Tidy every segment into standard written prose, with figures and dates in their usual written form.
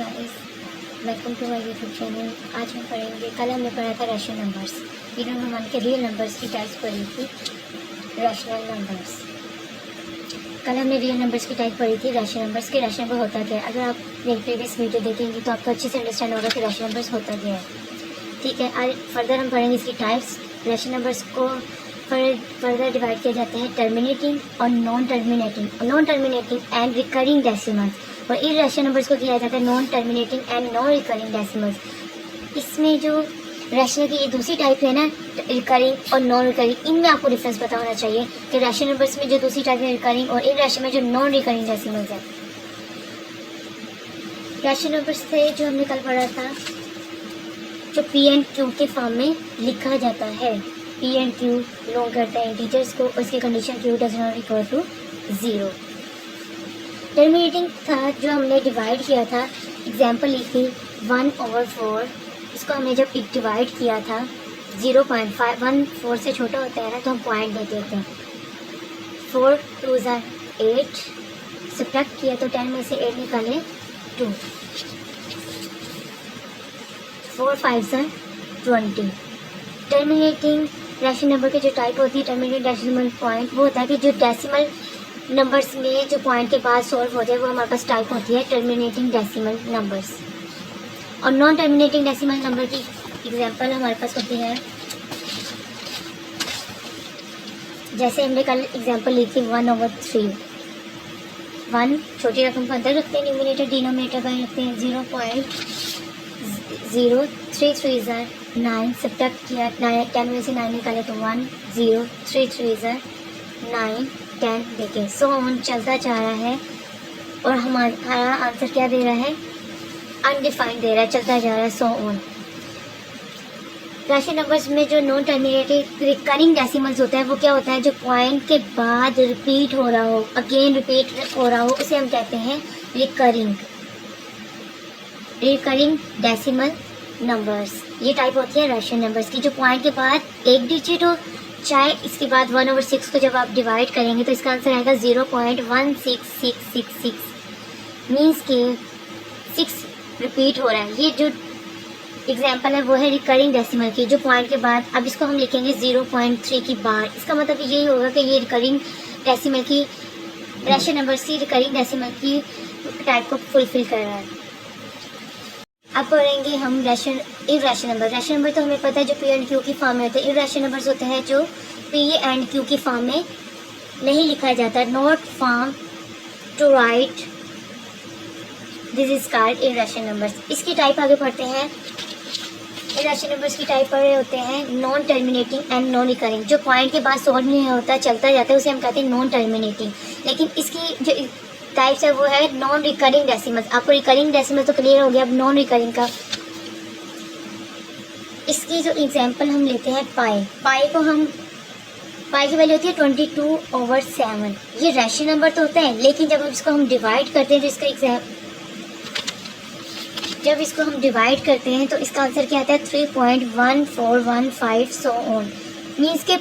Guys, welcome to my YouTube channel. आज हम पढ़ेंगे, कल हमने पढ़ा था रैशनल नंबर्स। वीडियो में मान के रियल नंबर्स की टाइप्स पढ़ी थी, रैशनल नंबर्स। कल हमने रियल नंबर्स की टाइप पढ़ी थी, रैशनल नंबर्स के। रैशनल नंबर होता क्या है? अगर आप मेरी प्रीवियस वीडियो देखेंगे तो आपको अच्छे से अंडरस्टैंड होगा कि रैशनल नंबर्स होता क्या है। ठीक है, आज फर्दर हम पढ़ेंगे इसकी टाइप्स। रैशनल नंबर्स को फर्दर डिवाइड किए जाते हैं टर्मिनेटिंग और non terminating and recurring decimals. और इररेशनल नंबर्स को किया जाता है non terminating and non recurring decimals. इसमें जो रैशनल की ये दूसरी टाइप है ना, रिकरिंग और नॉन रिकरिंग, इनमें आपको डिफरेंस पता होना चाहिए कि रैशनल नंबर्स में जो दूसरी टाइप है रिकरिंग और इररेशनल में जो नॉन रिकरिंग डेसिमल्स है। रैशनल नंबर्स थे जो हमने कल पढ़ा था, जो पी एंड क्यू के फॉर्म में लिखा जाता है। पी एंड क्यू बिलोंग करते हैं इंटीजर्स को, उसकी condition Q does not equal to 0। Terminating था जो हमने डिवाइड किया था, एग्जाम्पल लिखी 1/4। इसको हमने जब डिवाइड किया था 0.5, 4 से छोटा होता है ना, तो हम पॉइंट देते होते हैं। 4 2s are 8, सब्ट्रैक्ट किया तो 10 में से 8 निकाले 2, 4 5s are 20। Terminating rational number की जो टाइप होती है टर्मिनेटिंग डेसिमल पॉइंट, वो होता है कि जो डेसिमल नंबर्स में जो पॉइंट के बाद सॉल्व होते हैं वो हमारे पास टाइप होती है टर्मिनेटिंग डेसिमल नंबर्स। और नॉन टर्मिनेटिंग डेसिमल नंबर की एग्जांपल हमारे पास होती है, जैसे हमने कल एग्जांपल ली थी 1/3। 1 छोटी रकम को अंदर रखते हैं, न्यूमिनेटर डिनोमिनेटर बाहर रखते हैं। 0.0 3 3s are 9, सब्ट्रैक्ट किया 10 में से 9 निकाले तो 1 0 3 3s are 9 10। देखिए सो ऑन चलता जा रहा है और हमारा आंसर क्या दे रहा है? अनडिफाइंड दे रहा है, चलता जा रहा है सो ऑन। रैशनल नंबर्स में जो नॉन टर्मिनेटिंग रिकरिंग डेसिमल्स होता है वो क्या होता है? जो पॉइंट के बाद रिपीट हो रहा हो, अगेन रिपीट हो रहा हो, उसे हम कहते हैं रिकरिंग डेसिमल नंबर्स। ये टाइप होती है रैशनल नंबर्स की, जो पॉइंट के बाद एक डिजिट हो, चाहे इसके बाद 1/6 को जब आप डिवाइड करेंगे तो इसका आंसर आएगा 0.16666, मीन्स कि 6 रिपीट हो रहा है। ये जो एग्जांपल है वो है रिकरिंग डेसिमल की, जो पॉइंट के बाद, अब इसको हम लिखेंगे 0.3 की बार। इसका मतलब यही होगा कि ये रिकरिंग डेसिमल की, रैशनल नंबर्स की रिकरिंग डेसिमल की टाइप को फुलफिल कर रहा है। अब पढ़ेंगे हम इररेशनल नंबर। रैशनल नंबर तो हमें पता है जो पी एंड क्यू की फॉर्म में होते हैं। इररेशनल नंबर्स होते हैं जो पी एंड क्यू की फॉर्म में नहीं लिखा जाता, not form to write, this is called irrational numbers. इसकी टाइप आगे पढ़ते हैं। इररेशनल नंबर्स की टाइप पढ़ रहे होते हैं non terminating and non recurring. जो पॉइंट के बाद सॉल्व नहीं होता, चलता जाता है, उसे हम कहते हैं नॉन टर्मिनेटिंग। लेकिन इसकी जो टाइप्स है वो है नॉन रिकरिंग डेसिमल्स। आपको रिकरिंग डेसिमल तो क्लियर हो गया, अब नॉन रिकरिंग का। इसकी जो एग्जांपल हम लेते हैं पाई की वैल्यू होती है 22/7। ये रैशनल नंबर तो होता है, लेकिन जब इसको हम डिवाइड करते हैं तो इसका आंसर क्या आता है? 3.1415 सो ऑन। मीन्स के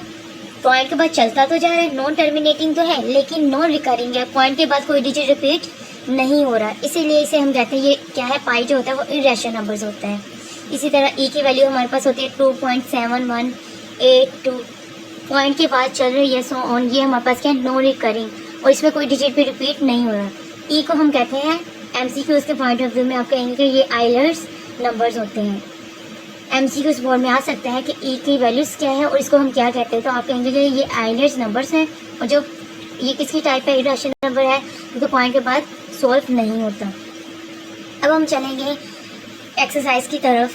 पॉइंट के बाद चलता तो जा रहा है, नॉन टर्मिनेटिंग तो है, लेकिन नॉन रिकरिंग है, पॉइंट के बाद कोई डिजिट रिपीट नहीं हो रहा, इसीलिए इसे हम कहते हैं, ये क्या है? पाई जो होता है वो इररेशनल नंबर्स होता है। इसी तरह ई की वैल्यू हमारे पास होती है 2.7182, पॉइंट के बाद चल रही है सो ऑन, ये हमारे पास क्या है? नॉन रिकरिंग, और इसमें कोई डिजिट भी रिपीट नहीं हो रहा। ई को हम कहते हैं एमसीक्यूज़ के पॉइंट ऑफ व्यू में, आप कहेंगे कि ये आइलर्स नंबर्स होते हैं। एमसीक्यूज़ बोर्ड में आ सकता है कि ई की वैल्यूज़ क्या है और इसको हम क्या कहते हैं, तो आप कहेंगे कि ये आइलर्स नंबर्स हैं। और जो ये किसकी टाइप है? इररेशनल नंबर है, क्योंकि पॉइंट के बाद सॉल्व नहीं होता। अब हम चलेंगे एक्सरसाइज की तरफ,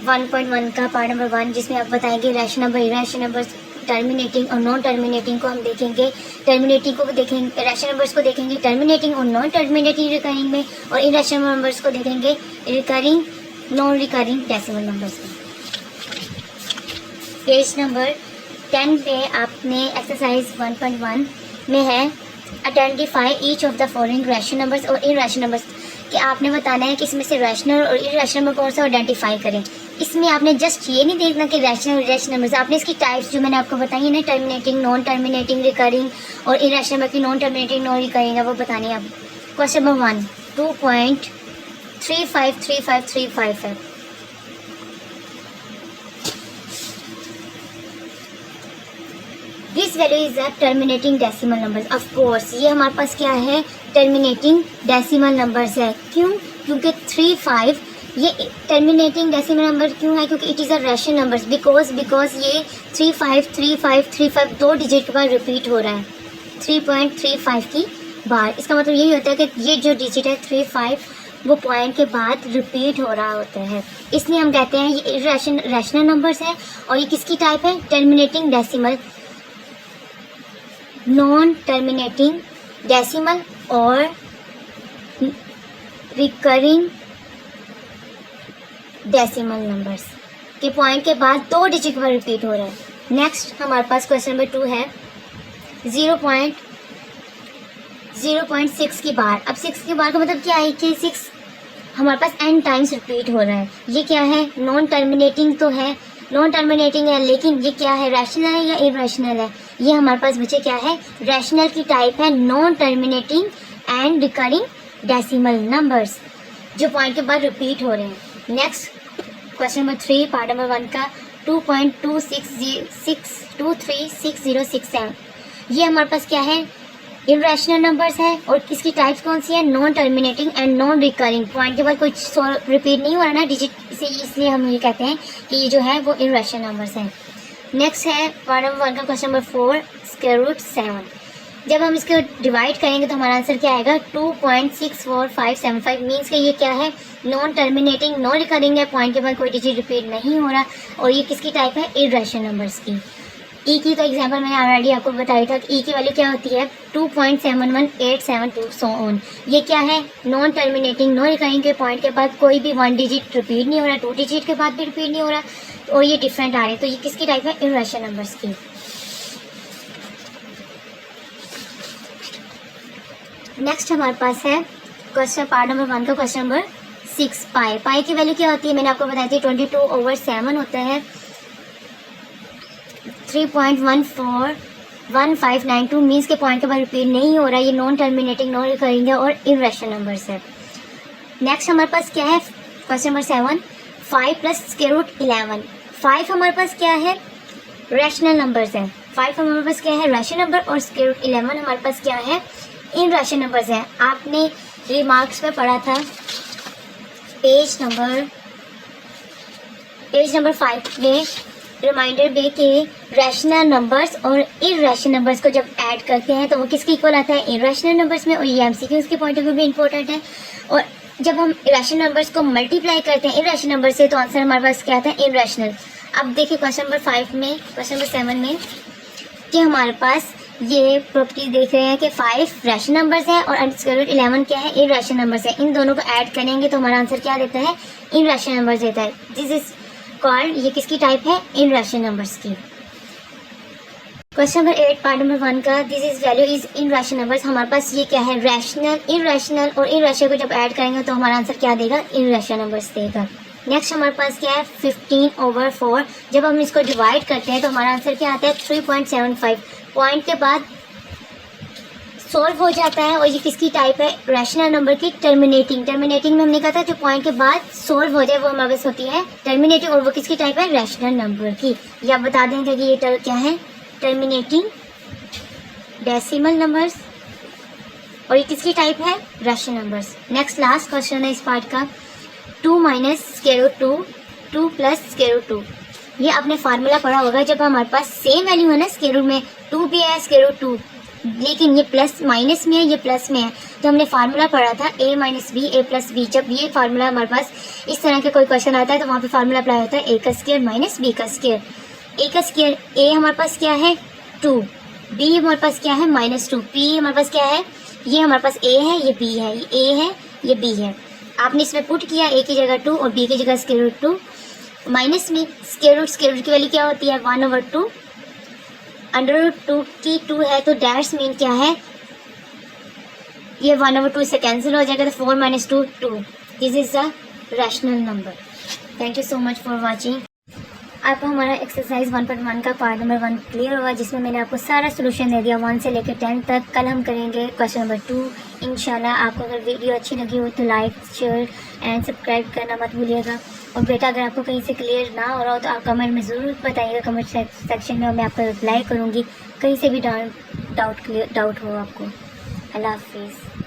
1.1 का पार्ट नंबर 1, जिसमें आप बताएंगे rational number, irrational numbers, terminating और नॉन टर्मिनेटिंग को हम देखेंगे। टर्मिनेटिंग को देखेंगे, रैशनल नंबर्स को देखेंगे टर्मिनेटिंग और नॉन टर्मिनेटिंग रिकरिंग में, और इररेशनल नंबर्स को देखेंगे recurring non recurring decimal numbers में। पेज नंबर 10 पे आपने एक्सरसाइज 1.1 में है identify each of the following rational numbers और इररेशनल नंबर्स, कि आपने बताना है कि इसमें से रैशनल और इररेशनल नंबर कौन सा आइडेंटिफाई करें। इसमें आपने जस्ट ये नहीं देखना कि रैशनल और इररेशनल नंबर्स, आपने इसकी टाइप्स जो मैंने आपको बताई है ना, टर्मिनेटिंग, नॉन टर्मिनेटिंग, रिकरिंग और इररेशनल नंबर की नॉन टर्मिनेटिंग, नॉन रिकरिंग है, वो बतानी है आप। क्वेश्चन नंबर 1, 353535 है। This value is a terminating decimal number. Of course ये हमारे पास क्या है, टर्मिनेटिंग डेसिमल नंबर्स है। क्यों? क्योंकि 35 ये टर्मिनेटिंग डेसिमल नंबर क्यों है? क्योंकि it is a rational numbers. Because ये 353535 दो डिजिट के बाद रिपीट हो रहा है 3.35 की बार। इसका मतलब यही होता है कि ये जो डिजिट है 35 वो पॉइंट के बाद रिपीट हो रहा होता है, इसलिए हम कहते हैं ये रैशनल नंबर्स है। और ये किसकी टाइप है? Terminating decimal, non terminating decimal और रिकरिंग डेसिमल नंबर्स के पॉइंट के बाद दो डिजिट पर रिपीट हो रहा है। नेक्स्ट हमारे पास क्वेश्चन नंबर 2 है 0.6 की बार। अब 6 की बार का मतलब क्या है कि 6 हमारे पास n टाइम्स रिपीट हो रहा है। ये क्या है? नॉन टर्मिनेटिंग तो है, नॉन टर्मिनेटिंग है, लेकिन ये क्या है? रैशनल है या इरेशनल है? ये हमारे पास बच्चे क्या है? रैशनल की टाइप है, non terminating and recurring decimal numbers जो पॉइंट के बाद रिपीट हो रहे हैं। Next question number 3 part number 1 का 2.236236067। ये हमारे पास क्या है? इरेशनल नंबर्स है। और इसकी टाइप्स कौन सी है? Non terminating and non recurring. Point के बाद कुछ रिपीट नहीं हो रहा ना डिजिट से, इसलिए हम ये कहते हैं कि ये जो है वो इरेशनल नंबर्स हैं। नेक्स्ट है पार्ट नंबर 1 का क्वेश्चन नंबर 4 √7। जब हम इसको डिवाइड करेंगे तो हमारा आंसर क्या आएगा? 2.64575। मीन्स कि ये क्या है? नॉन टर्मिनेटिंग, नॉन रिकरिंग है, पॉइंट के बाद कोई डिजिट रिपीट नहीं हो रहा। और ये किसकी टाइप है? इरेशनल नंबर्स की। ई की तो एग्जांपल मैंने ऑलरेडी आपको बताया था कि ई की वैल्यू क्या होती है? 2.71872 सो ऑन। ये क्या है? नॉन टर्मिनेटिंग, नॉन रिकरिंग के पॉइंट के बाद कोई भी 1 डिजिट रिपीट नहीं हो रहा, 2 डिजिट के बाद भी रिपीट नहीं हो रहा, और ये डिफरेंट आ रहे हैं। तो ये किसकी टाइप है? इरेशनल नंबर्स की। नेक्स्ट हमारे पास है क्वेश्चन पार्ट नंबर 1 का क्वेश्चन नंबर 6 पाई। पाई की वैल्यू क्या होती है? मैंने आपको बताई थी 22/7 होता है 3.141592। मीन्स के पॉइंट के बाद रिपीट नहीं हो रहा है, ये नॉन टर्मिनेटिंग, नॉन रिकरिंग है और इरेशनल नंबर्स है। नेक्स्ट हमारे पास क्या है? Question number 7 5 + √11। 5 हमारे पास क्या है? रैशनल नंबर्स है। 5 हमारे पास क्या है? Rational number. और √11 हमारे पास क्या है? इरेशनल नंबर्स है। आपने रिमार्क्स में पढ़ा था पेज नंबर 5 में रिमाइंडर में कि रैशनल नंबर्स और इरेशनल नंबर्स को जब ऐड करते हैं तो वो किसके इक्वल आता है? इरेशनल नंबर्स में। और ये एमसीक्यूज़ के पॉइंट ऑफ व्यू भी इंपॉर्टेंट है। और जब हम इरेशनल नंबर्स को मल्टीप्लाई करते हैं इरेशनल नंबर से तो आंसर हमारे पास क्या आता है? इरेशनल। अब देखिए क्वेश्चन नंबर 7 में कि हमारे पास ये प्रॉपर्टी देख रहे हैं कि 5 रैशनल नंबर्स है और √11 क्या है? इरेशनल नंबर्स है। इन दोनों को ऐड करेंगे तो हमारा आंसर क्या देता है? इरेशनल नंबर्स देता है। दिस इज कॉल्ड, ये किसकी टाइप है? इरेशनल नंबर्स की। क्वेश्चन नंबर 8 पार्ट नंबर 1 का this is value is irrational numbers. हमारे पास ये क्या है? रैशनल, इरेशनल और इरेशनल को जब ऐड करेंगे तो हमारा आंसर क्या देगा? इरेशनल नंबर्स देगा। नेक्स्ट हमारे पास क्या है? 15/4। जब हम इसको डिवाइड करते हैं तो हमारा आंसर क्या आता है? 3.75। पॉइंट के बाद सॉल्व हो जाता है। और ये किसकी टाइप है? रैशनल नंबर की। टर्मिनेटिंग में हमने कहा था जो पॉइंट के बाद सॉल्व हो जाए वो हमारे पास होती है टर्मिनेटिंग। और वो किसकी टाइप है? रैशनल नंबर की। ये आप बता देंगे कि ये क्या है? Terminating decimal numbers. और ये किसकी टाइप है? Rational numbers. Next last question है इस पार्ट का 2 - √2 2 + √2। ये आपने फार्मूला पढ़ा होगा। जब हमारे पास सेम वैल्यू है ना, स्क्वायर रूट में 2 भी है, √2, लेकिन ये प्लस माइनस में है, ये प्लस में है, तो हमने फार्मूला पढ़ा था a - b a + b। जब ये फार्मूला हमारे पास इस तरह का कोई क्वेश्चन आता है तो वहाँ पे फार्मूला अप्लाई होता है a² - b²। a का स्क्वायर, a हमारे पास क्या है? 2, b हमारे पास क्या है? -2, p हमारे पास क्या है? ये हमारे पास a है, ये b है, ये a है, ये b है। आपने इसमें पुट किया a की जगह 2 और b की जगह √2। माइनस में स्क्वायर रूट की वैल्यू क्या होती है? 1/2। √2 की 2 है तो डैश मीन क्या है? ये 1/2 से कैंसिल हो जाएगा तो 4 - 2 2। This is a rational number. Thank you so much for watching. आप हमारा एक्सरसाइज 1.1 का पार्ट नंबर 1 क्लियर होगा, जिसमें मैंने आपको सारा सोल्यूशन दे दिया 1 से लेकर 10 तक। कल हम करेंगे क्वेश्चन नंबर 2 इंशाल्लाह। आपको अगर वीडियो अच्छी लगी हो तो लाइक, शेयर एंड सब्सक्राइब करना मत भूलिएगा। और बेटा अगर आपको कहीं से क्लियर ना हो रहा हो तो आप कमेंट में ज़रूर बताइएगा, कमेंट सेक्शन में मैं आपको रिप्लाई करूँगी, कहीं से भी डाउट हो आपको। अल्लाह हाफिज़।